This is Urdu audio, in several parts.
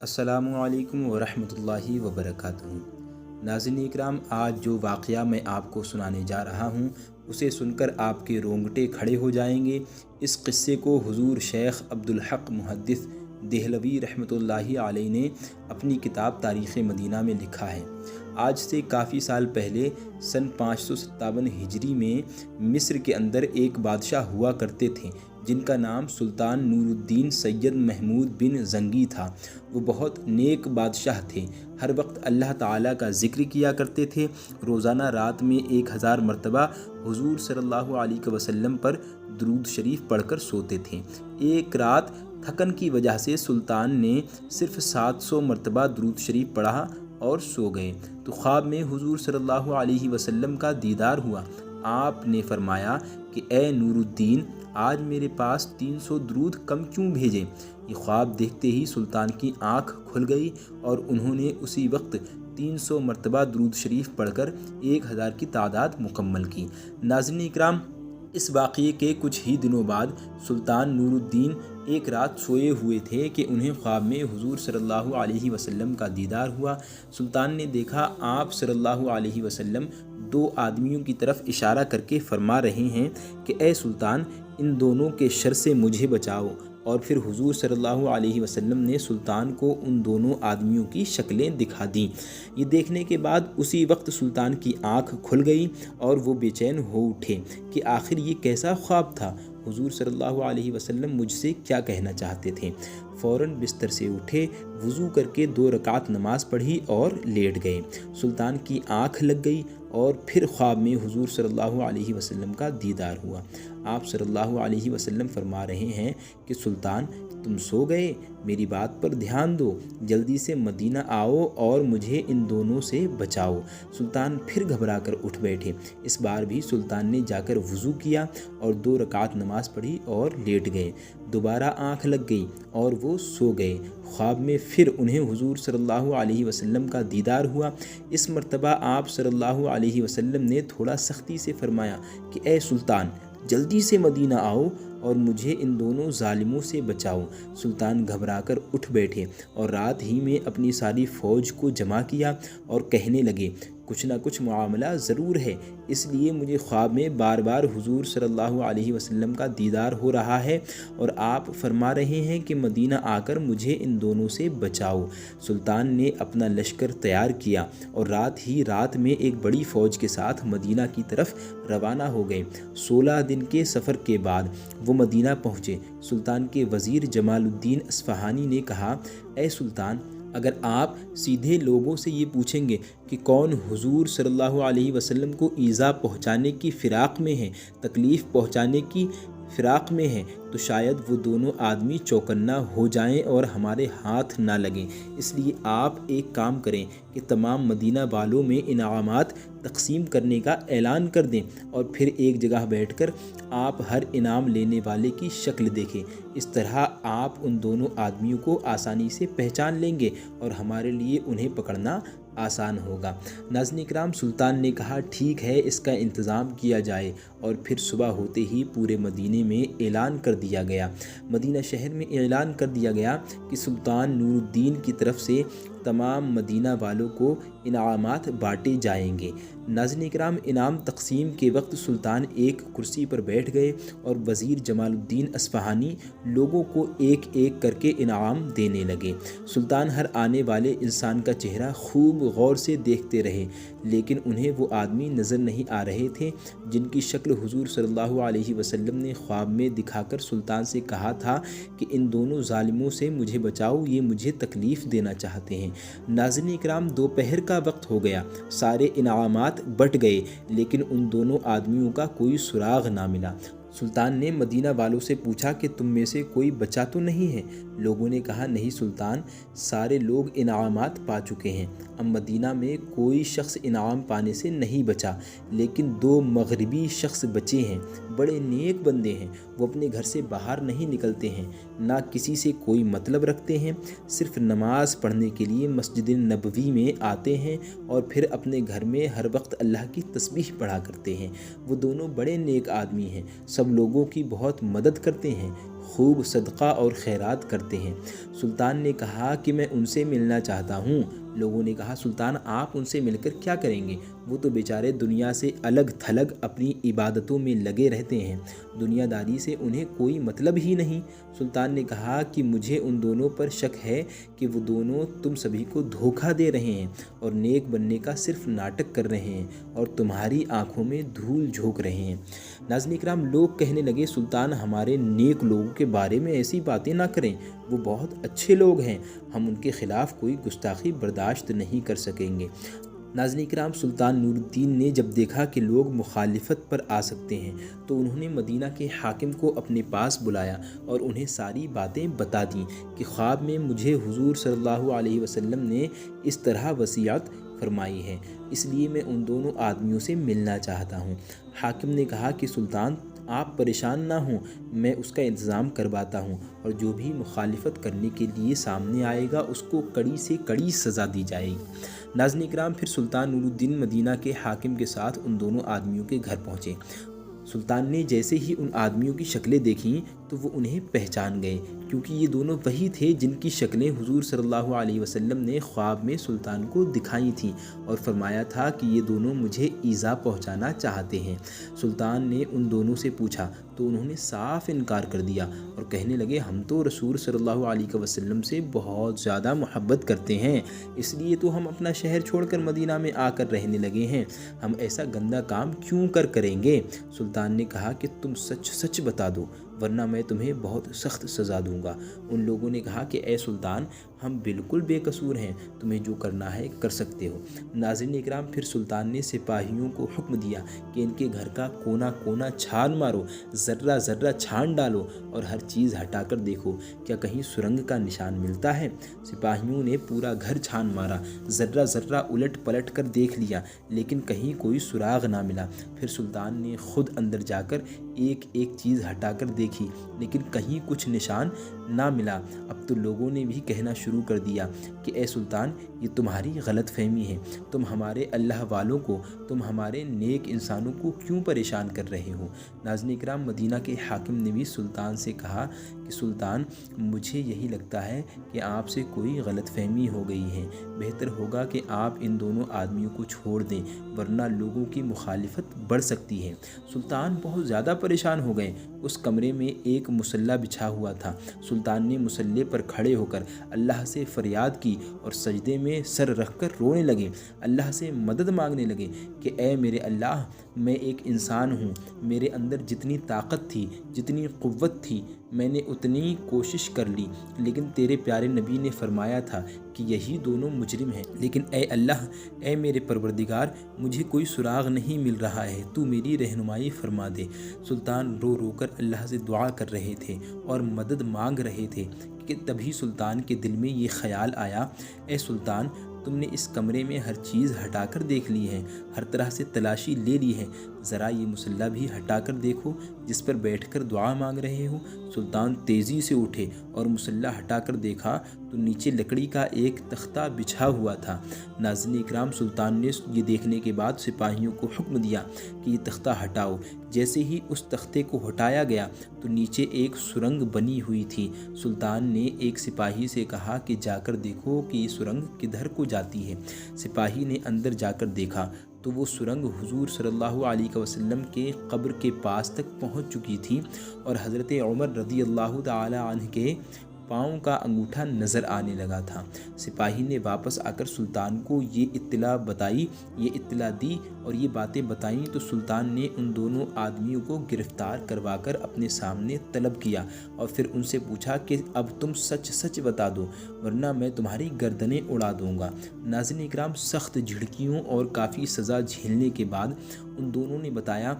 السلام علیکم ورحمۃ اللہ وبرکاتہ۔ ناظرین اکرام، آج جو واقعہ میں آپ کو سنانے جا رہا ہوں اسے سن کر آپ کے رونگٹے کھڑے ہو جائیں گے۔ اس قصے کو حضور شیخ عبدالحق محدث دہلوی رحمۃ اللہ علیہ نے اپنی کتاب تاریخ مدینہ میں لکھا ہے۔ آج سے کافی سال پہلے سن 557 ہجری میں مصر کے اندر ایک بادشاہ ہوا کرتے تھے جن کا نام سلطان نور الدین سید محمود بن زنگی تھا۔ وہ بہت نیک بادشاہ تھے، ہر وقت اللہ تعالیٰ کا ذکر کیا کرتے تھے۔ روزانہ رات میں 1000 مرتبہ حضور صلی اللہ علیہ وسلم پر درود شریف پڑھ کر سوتے تھے۔ ایک رات تھکن کی وجہ سے سلطان نے صرف 700 مرتبہ درود شریف پڑھا اور سو گئے تو خواب میں حضور صلی اللہ علیہ وسلم کا دیدار ہوا۔ آپ نے فرمایا کہ اے نور الدین، آج میرے پاس 300 درود کم کیوں بھیجے؟ یہ خواب دیکھتے ہی سلطان کی آنکھ کھل گئی اور انہوں نے اسی وقت 300 مرتبہ درود شریف پڑھ کر 1000 کی تعداد مکمل کی۔ ناظرین اکرام، اس واقعے کے کچھ ہی دنوں بعد سلطان نور الدین ایک رات سوئے ہوئے تھے کہ انہیں خواب میں حضور صلی اللہ علیہ وسلم کا دیدار ہوا۔ سلطان نے دیکھا آپ صلی اللہ علیہ وسلم 2 آدمیوں کی طرف اشارہ کر کے فرما رہے ہیں کہ اے سلطان، ان دونوں کے شر سے مجھے بچاؤ۔ اور پھر حضور صلی اللہ علیہ وسلم نے سلطان کو ان دونوں آدمیوں کی شکلیں دکھا دیں۔ یہ دیکھنے کے بعد اسی وقت سلطان کی آنکھ کھل گئی اور وہ بے چین ہو اٹھے کہ آخر یہ کیسا خواب تھا، حضور صلی اللہ علیہ وسلم مجھ سے کیا کہنا چاہتے تھے۔ فوراً بستر سے اٹھے، وضو کر کے 2 رکعت نماز پڑھی اور لیٹ گئے۔ سلطان کی آنکھ لگ گئی اور پھر خواب میں حضور صلی اللہ علیہ وسلم کا دیدار ہوا۔ آپ صلی اللہ علیہ وسلم فرما رہے ہیں کہ سلطان، تم سو گئے، میری بات پر دھیان دو، جلدی سے مدینہ آؤ اور مجھے ان دونوں سے بچاؤ۔ سلطان پھر گھبرا کر اٹھ بیٹھے۔ اس بار بھی سلطان نے جا کر وضو کیا اور 2 رکعت نماز پڑھی اور لیٹ گئے۔ دوبارہ آنکھ لگ گئی اور وہ سو گئے۔ خواب میں پھر انہیں حضور صلی اللہ علیہ وسلم کا دیدار ہوا۔ اس مرتبہ آپ صلی اللہ علیہ وسلم نے تھوڑا سختی سے فرمایا کہ اے سلطان، جلدی سے مدینہ آؤ اور مجھے ان دونوں ظالموں سے بچاؤ۔ سلطان گھبرا کر اٹھ بیٹھے اور رات ہی میں اپنی ساری فوج کو جمع کیا اور کہنے لگے، کچھ نہ کچھ معاملہ ضرور ہے، اس لیے مجھے خواب میں بار بار حضور صلی اللہ علیہ وسلم کا دیدار ہو رہا ہے اور آپ فرما رہے ہیں کہ مدینہ آ کر مجھے ان دونوں سے بچاؤ۔ سلطان نے اپنا لشکر تیار کیا اور رات میں ایک بڑی فوج کے ساتھ مدینہ کی طرف روانہ ہو گئے۔ 16 دن کے سفر کے بعد وہ مدینہ پہنچے۔ سلطان کے وزیر جمال الدین اصفہانی نے کہا، اے سلطان، اگر آپ سیدھے لوگوں سے یہ پوچھیں گے کہ کون حضور صلی اللہ علیہ وسلم کو ایذا پہنچانے کی فراق میں ہے، تکلیف پہنچانے کی فراق میں ہے، تو شاید وہ دونوں آدمی چوکنا ہو جائیں اور ہمارے ہاتھ نہ لگیں۔ اس لیے آپ ایک کام کریں کہ تمام مدینہ والوں میں انعامات تقسیم کرنے کا اعلان کر دیں اور پھر ایک جگہ بیٹھ کر آپ ہر انعام لینے والے کی شکل دیکھیں۔ اس طرح آپ ان دونوں آدمیوں کو آسانی سے پہچان لیں گے اور ہمارے لیے انہیں پکڑنا آسان ہوگا۔ ناظرین اکرام، سلطان نے کہا ٹھیک ہے، اس کا انتظام کیا جائے، اور پھر صبح ہوتے ہی پورے مدینے میں اعلان کر دیا گیا۔ مدینہ شہر میں اعلان کر دیا گیا کہ سلطان نور الدین کی طرف سے تمام مدینہ والوں کو انعامات بانٹے جائیں گے۔ ناظرین اکرام، انعام تقسیم کے وقت سلطان ایک کرسی پر بیٹھ گئے اور وزیر جمال الدین اصفہانی لوگوں کو ایک ایک کر کے انعام دینے لگے۔ سلطان ہر آنے والے انسان کا چہرہ خوب غور سے دیکھتے رہے، لیکن انہیں وہ آدمی نظر نہیں آ رہے تھے جن کی شکل حضور صلی اللہ علیہ وسلم نے خواب میں دکھا کر سلطان سے کہا تھا کہ ان دونوں ظالموں سے مجھے بچاؤ، یہ مجھے تکلیف دینا چاہتے ہیں۔ ناظرین اکرام، دوپہر کا وقت ہو گیا، سارے انعامات بٹ گئے، لیکن ان دونوں آدمیوں کا کوئی سراغ نہ ملا۔ سلطان نے مدینہ والوں سے پوچھا کہ تم میں سے کوئی بچا تو نہیں ہے؟ لوگوں نے کہا نہیں سلطان، سارے لوگ انعامات پا چکے ہیں، اب مدینہ میں کوئی شخص انعام پانے سے نہیں بچا، لیکن 2 مغربی شخص بچے ہیں، بڑے نیک بندے ہیں، وہ اپنے گھر سے باہر نہیں نکلتے ہیں، نہ کسی سے کوئی مطلب رکھتے ہیں، صرف نماز پڑھنے کے لیے مسجد نبوی میں آتے ہیں اور پھر اپنے گھر میں ہر وقت اللہ کی تسبیح پڑھا کرتے ہیں۔ وہ دونوں بڑے نیک آدمی ہیں، سب لوگوں کی بہت مدد کرتے ہیں۔ خوب صدقہ اور خیرات کرتے ہیں۔ سلطان نے کہا کہ میں ان سے ملنا چاہتا ہوں۔ لوگوں نے کہا سلطان آپ ان سے مل کر کیا کریں گے؟ وہ تو بیچارے دنیا سے الگ تھلگ اپنی عبادتوں میں لگے رہتے ہیں، دنیا داری سے انہیں کوئی مطلب ہی نہیں۔ سلطان نے کہا کہ مجھے ان دونوں پر شک ہے کہ وہ دونوں تم سبھی کو دھوکہ دے رہے ہیں اور نیک بننے کا صرف ناٹک کر رہے ہیں اور تمہاری آنکھوں میں دھول جھونک رہے ہیں۔ ناظرین کرام، لوگ کہنے لگے سلطان ہمارے نیک لوگوں کے بارے میں ایسی باتیں نہ کریں، وہ بہت اچھے لوگ ہیں، ہم ان کے خلاف کوئی گستاخی برداشت نہیں کر سکیں گے۔ ناظرین کرام، سلطان نور الدین نے جب دیکھا کہ لوگ مخالفت پر آ سکتے ہیں تو انہوں نے مدینہ کے حاکم کو اپنے پاس بلایا اور انہیں ساری باتیں بتا دیں کہ خواب میں مجھے حضور صلی اللہ علیہ وسلم نے اس طرح وصیت فرمائی ہے، اس لیے میں ان دونوں آدمیوں سے ملنا چاہتا ہوں۔ حاکم نے کہا کہ سلطان آپ پریشان نہ ہوں، میں اس کا انتظام کرواتا ہوں اور جو بھی مخالفت کرنے کے لیے سامنے آئے گا اس کو کڑی سے کڑی سزا دی جائے گی۔ ناظرین کرام، پھر سلطان نور الدین مدینہ کے حاکم کے ساتھ ان دونوں آدمیوں کے گھر پہنچے۔ سلطان نے جیسے ہی ان آدمیوں کی شکلیں دیکھیں تو وہ انہیں پہچان گئے، کیونکہ یہ دونوں وہی تھے جن کی شکلیں حضور صلی اللہ علیہ وسلم نے خواب میں سلطان کو دکھائی تھیں اور فرمایا تھا کہ یہ دونوں مجھے ایذا پہنچانا چاہتے ہیں۔ سلطان نے ان دونوں سے پوچھا تو انہوں نے صاف انکار کر دیا اور کہنے لگے ہم تو رسول صلی اللہ علیہ وسلم سے بہت زیادہ محبت کرتے ہیں، اس لیے تو ہم اپنا شہر چھوڑ کر مدینہ میں آ کر رہنے لگے ہیں، ہم ایسا گندا کام کیوں کریں گے؟ سلطان نے کہا کہ تم سچ سچ بتا دو ورنہ میں تمہیں بہت سخت سزا دوں گا۔ ان لوگوں نے کہا کہ اے سلطان ہم بالکل بے قصور ہیں، تمہیں جو کرنا ہے کر سکتے ہو۔ ناظرین اکرام، پھر سلطان نے سپاہیوں کو حکم دیا کہ ان کے گھر کا کونا کونا چھان مارو، ذرہ ذرہ چھان ڈالو اور ہر چیز ہٹا کر دیکھو کیا کہیں سرنگ کا نشان ملتا ہے۔ سپاہیوں نے پورا گھر چھان مارا، ذرہ ذرہ الٹ پلٹ کر دیکھ لیا لیکن کہیں کوئی سراغ نہ ملا۔ پھر سلطان نے خود اندر جا کر ایک ایک چیز ہٹا کر دیکھی لیکن کہیں کچھ نشان نہ ملا۔ اب تو لوگوں نے بھی کہنا شروع کر دیا کہ اے سلطان یہ تمہاری غلط فہمی ہے، تم ہمارے اللہ والوں کو، تم ہمارے نیک انسانوں کو کیوں پریشان کر رہے ہو۔ ناظرین اکرام، مدینہ کے حاکم نے بھی سلطان سے کہا کہ سلطان مجھے یہی لگتا ہے کہ آپ سے کوئی غلط فہمی ہو گئی ہے، بہتر ہوگا کہ آپ ان دونوں آدمیوں کو چھوڑ دیں ورنہ لوگوں کی مخالفت بڑھ سکتی ہے۔ سلطان بہت زیادہ پریشان ہو گئے۔ اس کمرے میں ایک مصلی بچھا ہوا تھا۔ سلطان نے مصلی پر کھڑے ہو کر اللہ سے فریاد کی اور سجدے میں سر رکھ کر رونے لگے، اللہ سے مدد مانگنے لگے کہ اے میرے اللہ، میں ایک انسان ہوں، میرے اندر جتنی طاقت تھی، جتنی قوت تھی، میں نے اتنی کوشش کر لی، لیکن تیرے پیارے نبی نے فرمایا تھا کہ یہی دونوں مجرم ہیں، لیکن اے اللہ، اے میرے پروردگار، مجھے کوئی سراغ نہیں مل رہا ہے، تو میری رہنمائی فرما دے۔ سلطان رو رو کر اللہ سے دعا کر رہے تھے اور مدد مانگ رہے تھے کہ تبھی سلطان کے دل میں یہ خیال آیا، اے سلطان تم نے اس کمرے میں ہر چیز ہٹا کر دیکھ لی ہے، ہر طرح سے تلاشی لے لی ہے، ذرا یہ مصلی بھی ہٹا کر دیکھو جس پر بیٹھ کر دعا مانگ رہے ہو۔ سلطان تیزی سے اٹھے اور مصلی ہٹا کر دیکھا تو نیچے لکڑی کا ایک تختہ بچھا ہوا تھا۔ ناظرین اکرام، سلطان نے یہ دیکھنے کے بعد سپاہیوں کو حکم دیا کہ یہ تختہ ہٹاؤ۔ جیسے ہی اس تختے کو ہٹایا گیا تو نیچے ایک سرنگ بنی ہوئی تھی۔ سلطان نے ایک سپاہی سے کہا کہ جا کر دیکھو کہ یہ سرنگ کدھر کو جاتی ہے۔ سپاہی نے اندر جا کر دیکھا تو وہ سرنگ حضور صلی اللہ علیہ وسلم کے قبر کے پاس تک پہنچ چکی تھی اور حضرت عمر رضی اللہ تعالی عنہ کے پاؤں کا انگوٹھا نظر آنے لگا تھا۔ سپاہی نے واپس آ کر سلطان کو یہ اطلاع دی اور یہ باتیں بتائیں تو سلطان نے ان دونوں آدمیوں کو گرفتار کروا کر اپنے سامنے طلب کیا اور پھر ان سے پوچھا کہ اب تم سچ سچ بتا دو ورنہ میں تمہاری گردنیں اڑا دوں گا۔ ناظرین اکرام، سخت جھڑکیوں اور کافی سزا جھیلنے کے بعد ان دونوں نے بتایا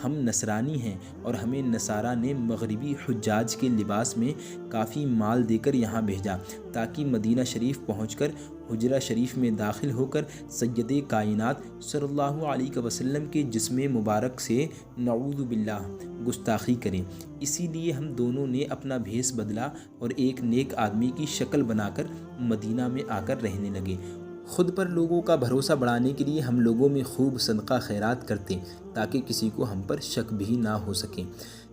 ہم نصرانی ہیں اور ہمیں نصارہ نے مغربی حجاج کے لباس میں کافی مال دے کر یہاں بھیجا تاکہ مدینہ شریف پہنچ کر حجرہ شریف میں داخل ہو کر سید کائنات صلی اللہ علیہ وسلم کے جسم مبارک سے نعوذ باللہ گستاخی کریں۔ اسی لیے ہم دونوں نے اپنا بھیس بدلا اور ایک نیک آدمی کی شکل بنا کر مدینہ میں آ کر رہنے لگے۔ خود پر لوگوں کا بھروسہ بڑھانے کے لیے ہم لوگوں میں خوب صدقہ خیرات کرتے تاکہ کسی کو ہم پر شک بھی نہ ہو سکے۔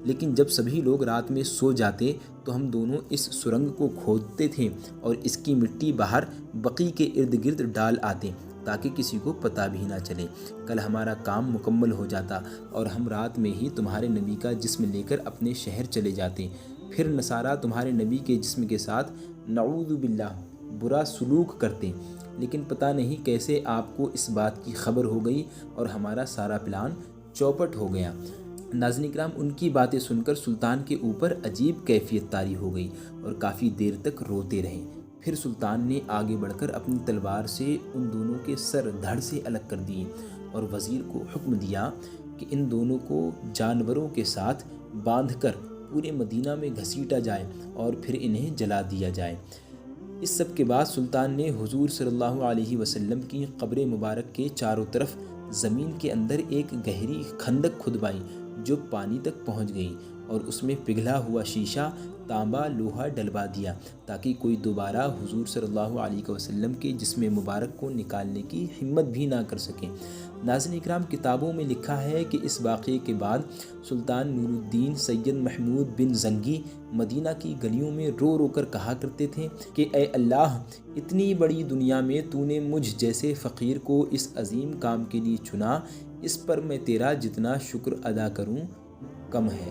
لیکن جب سبھی لوگ رات میں سو جاتے تو ہم دونوں اس سرنگ کو کھودتے تھے اور اس کی مٹی باہر بقی کے ارد گرد ڈال آتے تاکہ کسی کو پتہ بھی نہ چلے۔ کل ہمارا کام مکمل ہو جاتا اور ہم رات میں ہی تمہارے نبی کا جسم لے کر اپنے شہر چلے جاتے۔ پھر نصارہ تمہارے نبی کے جسم کے ساتھ نعوذ باللہ برا سلوک کرتے، لیکن پتہ نہیں کیسے آپ کو اس بات کی خبر ہو گئی اور ہمارا سارا پلان چوپٹ ہو گیا۔ ناظرین کرام، ان کی باتیں سن کر سلطان کے اوپر عجیب کیفیت طاری ہو گئی اور کافی دیر تک روتے رہے۔ پھر سلطان نے آگے بڑھ کر اپنی تلوار سے ان دونوں کے سر دھڑ سے الگ کر دیے اور وزیر کو حکم دیا کہ ان دونوں کو جانوروں کے ساتھ باندھ کر پورے مدینہ میں گھسیٹا جائے اور پھر انہیں جلا دیا جائے۔ اس سب کے بعد سلطان نے حضور صلی اللہ علیہ وسلم کی قبر مبارک کے چاروں طرف زمین کے اندر ایک گہری خندق کھدوائی جو پانی تک پہنچ گئی اور اس میں پگھلا ہوا شیشہ، تانبا، لوہا ڈلوا دیا تاکہ کوئی دوبارہ حضور صلی اللہ علیہ وسلم کے جسم مبارک کو نکالنے کی ہمت بھی نہ کر سکیں۔ ناظرین اکرام، کتابوں میں لکھا ہے کہ اس واقعے کے بعد سلطان نور الدین سید محمود بن زنگی مدینہ کی گلیوں میں رو رو کر کہا کرتے تھے کہ اے اللہ، اتنی بڑی دنیا میں تو نے مجھ جیسے فقیر کو اس عظیم کام کے لیے چنا، اس پر میں تیرا جتنا شکر ادا کروں کم ہے۔